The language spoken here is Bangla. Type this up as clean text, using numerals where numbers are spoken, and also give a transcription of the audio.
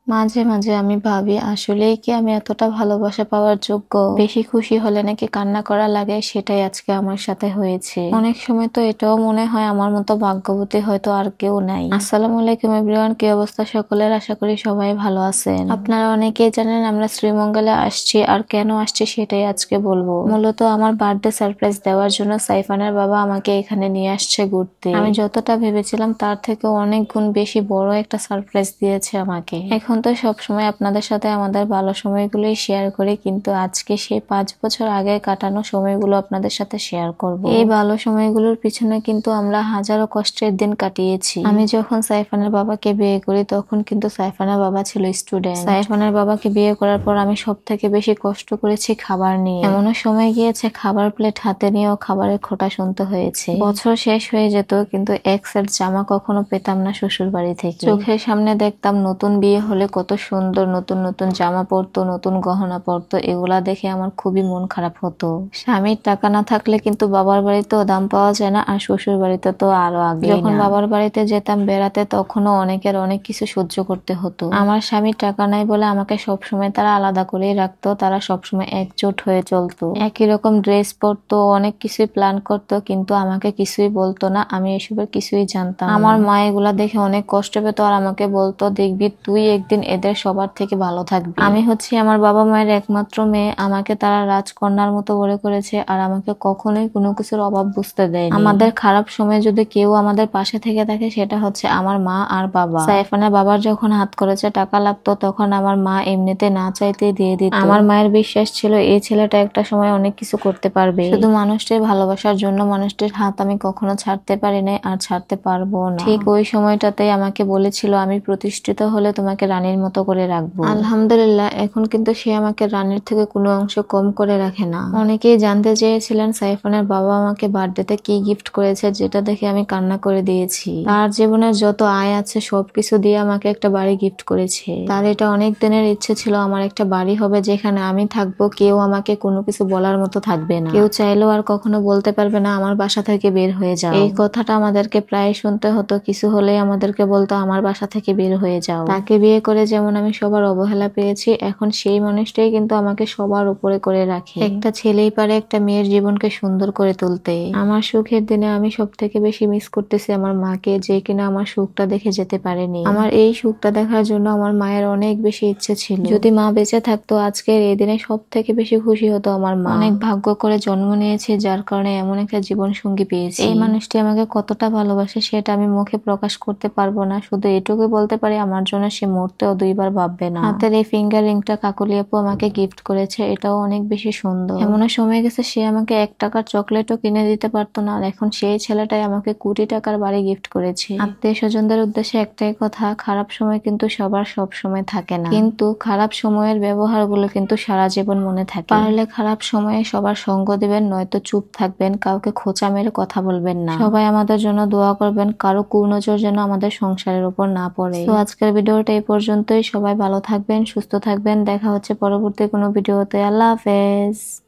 মাঝে মাঝে আমি ভাবি আসলেই কি আমি এতটা ভালোবাসা পাওয়ার যোগ্য? বেশি খুশি হলে নাকি কান্না করা লাগে, সেটাই আজকে আমার সাথে হয়েছে। অনেক সময় তো এটাও মনে হয় আমার মতো ভাগ্যবতী হয়তো আর কেউ নাই। আসসালামু আলাইকুম এভরিওয়ান, কি অবস্থা সকলের? আশা করি সবাই ভালো আছেন। আপনারা অনেকেই জানেন আমরা শ্রীমঙ্গলে আসছি, আর কেন আসছি সেটাই আজকে বলবো। মূলত আমার বার্থডে সারপ্রাইজ দেওয়ার জন্য সাইফানের বাবা আমাকে এখানে নিয়ে আসছে ঘুরতে। আমি যতটা ভেবেছিলাম তার থেকে অনেক গুণ বেশি বড় একটা সারপ্রাইজ দিয়েছে আমাকে। এখন তো সবসময় আপনাদের সাথে আমাদের ভালো সময়গুলোই শেয়ার করি, কিন্তু আজকে সেই 5 বছর আগে কাটানো সময়গুলো আপনাদের সাথে শেয়ার করব। এই ভালো সময়গুলোর পিছনে কিন্তু আমরা হাজারো কষ্টের দিন কাটিয়েছি। আমি যখন সাইফানের বাবাকে বিয়ে করি তখন কিন্তু সাইফানের বাবা ছিল স্টুডেন্ট। সাইফানের বাবাকে বিয়ে করার পর আমি সব থেকে বেশি কষ্ট করেছি খাবার নিয়ে। এমনও সময় গিয়েছে খাবার প্লেট হাতে নিয়েও খাবারের খোঁটা শুনতে হয়েছে। বছর শেষ হয়ে যেত কিন্তু এক সেট জামা কখনো পেতাম না শ্বশুর বাড়ি থেকে। চোখের সামনে দেখতাম নতুন বিয়ে হলে কত সুন্দর নতুন নতুন জামা পরতো, নতুন গহনা পরতো, এগুলা দেখে আমার খুবই মন খারাপ হতো। স্বামীর টাকা না থাকলে কিন্তু বাবার বাড়িতেও দাম পাওয়া যায় না, আর শ্বশুর বাড়িতে তো আরো আগে। যখন বাবার বাড়িতে যেতাম বেড়াতে তখনও অনেকের অনেক কিছু সহ্য করতে হতো। আমার স্বামীর টাকা নাই বলে আমাকে সবসময় তারা আলাদা করেই রাখতো, তারা সবসময় একজোট হয়ে চলতো, একই রকম ড্রেস পরতো, অনেক কিছুই প্ল্যান করতো, কিন্তু আমাকে কিছুই বলতো না। আমি এসবের কিছুই জানতাম। আমার মা এগুলা দেখে অনেক কষ্ট পেত আর আমাকে বলতো, দেখবি তুই একদিন এদের সবার থেকে ভালো থাকবি। আমি হচ্ছি আমার বাবা মায়ের একমাত্র মেয়ে, আমাকে তারা রাজকন্যার মতো বড় করেছে আর আমাকে কখনোই কোনো কিছুর অভাব বুঝতে দেয়নি। আমাদের খারাপ সময় যদি কেউ আমাদের পাশে থেকে থাকে সেটা হচ্ছে আমার মা আর বাবা। সাইফানের বাবার যখন হাত খরচে টাকা লাগতো তখন আমার মা এমনিতে না চাইতে দিয়ে দিত। আমার মায়ের বিশ্বাস ছিল এই ছেলেটা একটা সময় অনেক কিছু করতে পারবে। শুধু মানুষটির ভালোবাসার জন্য মানুষটির হাত আমি কখনো ছাড়তে পারি নাই আর ছাড়তে পারবো না। ঠিক ওই সময়টাতেই আমাকে বলেছিল আমি প্রতিষ্ঠিত হলে তোমাকে রানীর মতো করে রাখবো। আলহামদুলিল্লাহ, এখন কিন্তু সে আমাকে রানীর থেকে কোনো অংশ কম করে রাখে না। অনেকেই জানতে চেয়েছিলেন সাইফানের বাবা আমাকে বার্থডেতে কি গিফট করেছে, যেটা দেখে আমি কান্না করে দিয়েছি। তার জীবনের যত আয় আছে সবকিছু দিয়ে আমাকে একটা বাড়ি গিফট করেছে। তার এটা অনেক দিনের ইচ্ছে ছিল আমার একটা বাড়ি হবে যেখানে আমি থাকবো, কেউ আমাকে কোনো কিছু বলার মতো থাকবে না, কেউ চাইলেও আর কখনো বলতে পারবে না আমার বাসা থেকে বের হয়ে যাও। এই কথাটা আমাদেরকে প্রায় শুনতে হতো, কিছু হলেই আমাদেরকে বলতো আমার বাসা থেকে বের হয়ে যাও। তাকে বিয়ে করে যেমন আমি সবার অবহেলা পেয়েছি, এখন সেই মানুষটাই কিন্তু আমাকে সবার উপরে করে রাখে। একটা ছেলেই পারে একটা মেয়ের জীবনকে সুন্দর করে তুলতে। আমার সুখের দিনে আমি সব থেকে বেশি মিস করতেছি আমার মাকে, যে কিনা আমার সুখটা দেখে যেতে পারেনি। আমার এই সুখটা দেখার জন্য আমার মায়ের অনেক বেশি ইচ্ছে ছিল। যদি মা বেঁচে থাকতো আজকের এই দিনে সব থেকে বেশি খুশি হতো আমার মা। অনেক ভাগ্য করে জন্ম নিয়েছি, যার কারণে এমন একটা জীবন সঙ্গী পেয়েছি। এই মানুষটি আমাকে কতটা ভালোবাসে সেটা আমি মুখে প্রকাশ করতে পারবো না, শুধু এটুকু বলতে পারি আমার জন্য সে মরতেও দুইবার ভাববে না। হাতের এই ফিঙ্গার রিংটা কাকলি আপু আমাকে গিফট করেছে, এটাও অনেক বেশি সুন্দর। এমন সময় গেছে সে আমাকে 1 টাকার চকলেটও কিনে দিতে পারতো না, আর এখন সেই ছেলেটাই আমাকে কোটি টাকার বাড়ি গিফট করেছে। আত্মীয় স্বজনদের উদ্দেশ্যে একটাই কথা, খারাপ সময় কিন্তু সবার সব সময় থাকে না, কিন্তু খারাপ সময়ের ব্যবহার গুলো কিন্তু সারা জীবন মনে থাকে। পারলে খারাপ সময়ে সবার সঙ্গ দিবেন, নয়তো চুপ থাকবেন, কাউকে খোঁচা মেরে কথা বলবেন না। সবাই আমাদের জন্য দোয়া করবেন, কারো কুনজর যেন আমাদের সংসারের উপর না পড়ে। তো আজকের ভিডিওটা এই পর্যন্তই। সবাই ভালো থাকবেন, সুস্থ থাকবেন, দেখা হচ্ছে পরবর্তী কোনো ভিডিওতে। আল্লাহ হাফেজ।